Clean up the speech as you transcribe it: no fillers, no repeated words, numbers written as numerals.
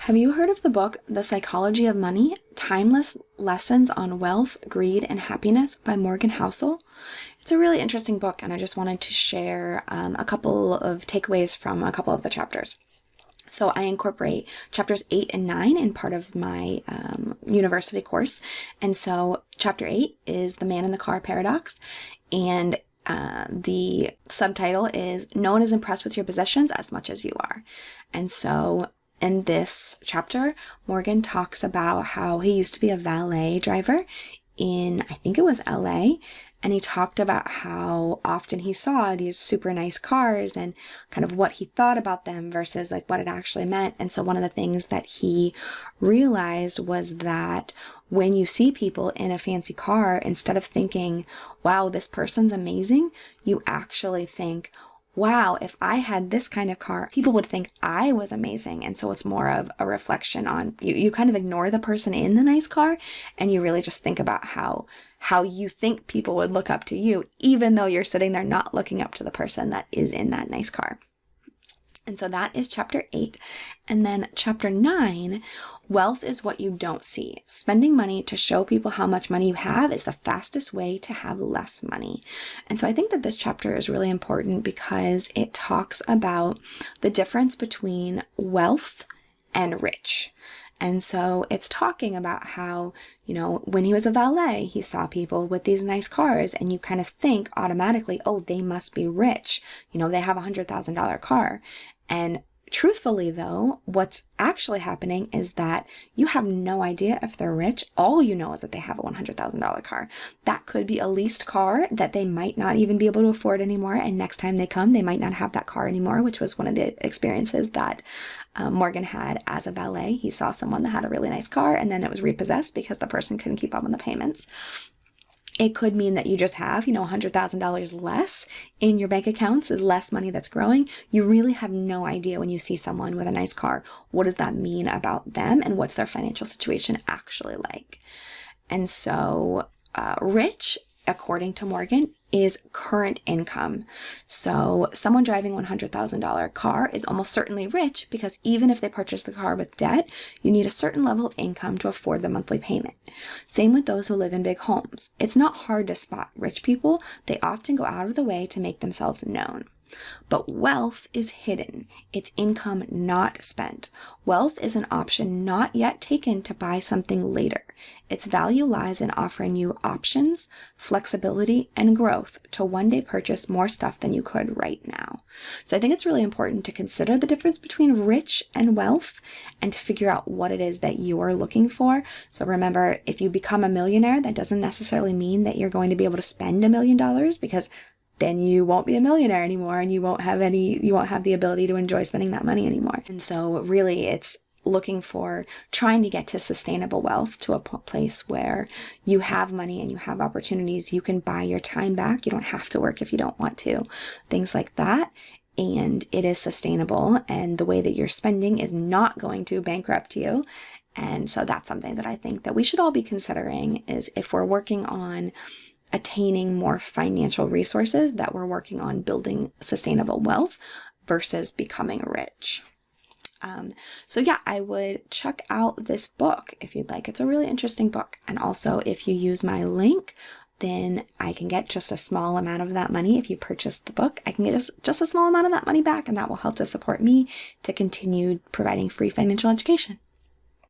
Have you heard of the book, The Psychology of Money? Timeless Lessons on Wealth, Greed, and Happiness by Morgan Housel? It's a really interesting book, and I just wanted to share a couple of takeaways from a couple of the chapters. So I incorporate chapters 8 and 9 in part of my university course. And so chapter 8 is The Man in the Car Paradox, and the subtitle is No One is Impressed with Your Possessions as Much as You Are. And so in this chapter, Morgan talks about how he used to be a valet driver in, I think it was LA, and he talked about how often he saw these super nice cars and kind of what he thought about them versus like what it actually meant. And so one of the things that he realized was that when you see people in a fancy car, instead of thinking, wow, this person's amazing, you actually think, wow, if I had this kind of car, people would think I was amazing. And so it's more of a reflection on you kind of ignore the person in the nice car, and you really just think about how you think people would look up to you, even though you're sitting there not looking up to the person that is in that nice car. And so that is chapter 8. And then chapter 9, wealth is what you don't see. Spending money to show people how much money you have is the fastest way to have less money. And so I think that this chapter is really important because it talks about the difference between wealth and rich. And so it's talking about how, when he was a valet, he saw people with these nice cars, and you kind of think automatically, oh, they must be rich. They have a $100,000 car. And truthfully, though, what's actually happening is that you have no idea if they're rich. All you know is that they have a $100,000 car. That could be a leased car that they might not even be able to afford anymore. And next time they come, they might not have that car anymore, which was one of the experiences that Morgan had as a valet. He saw someone that had a really nice car, and then it was repossessed because the person couldn't keep up on the payments. It could mean that you just have, $100,000 less in your bank accounts, less money that's growing. You really have no idea when you see someone with a nice car, what does that mean about them and what's their financial situation actually like? And so rich, according to Morgan, is current income. So someone driving a $100,000 car is almost certainly rich because even if they purchase the car with debt, you need a certain level of income to afford the monthly payment. Same with those who live in big homes. It's not hard to spot rich people. They often go out of the way to make themselves known. But wealth is hidden. It's income not spent. Wealth is an option not yet taken to buy something later. Its value lies in offering you options, flexibility, and growth to one day purchase more stuff than you could right now. So I think it's really important to consider the difference between rich and wealth and to figure out what it is that you are looking for. So remember, if you become a millionaire, that doesn't necessarily mean that you're going to be able to spend $1 million, because then you won't be a millionaire anymore and you won't have the ability to enjoy spending that money anymore. And so really it's looking for trying to get to sustainable wealth, to a place where you have money and you have opportunities. You can buy your time back. You don't have to work if you don't want to. Things like that. And it is sustainable, and the way that you're spending is not going to bankrupt you. And so that's something that I think that we should all be considering, is if we're working on attaining more financial resources, that we're working on building sustainable wealth versus becoming rich. So yeah, I would check out this book if you'd like. It's a really interesting book. And also, if you use my link, then I can get just a small amount of that money. If you purchase the book, I can get just a small amount of that money back, and that will help to support me to continue providing free financial education.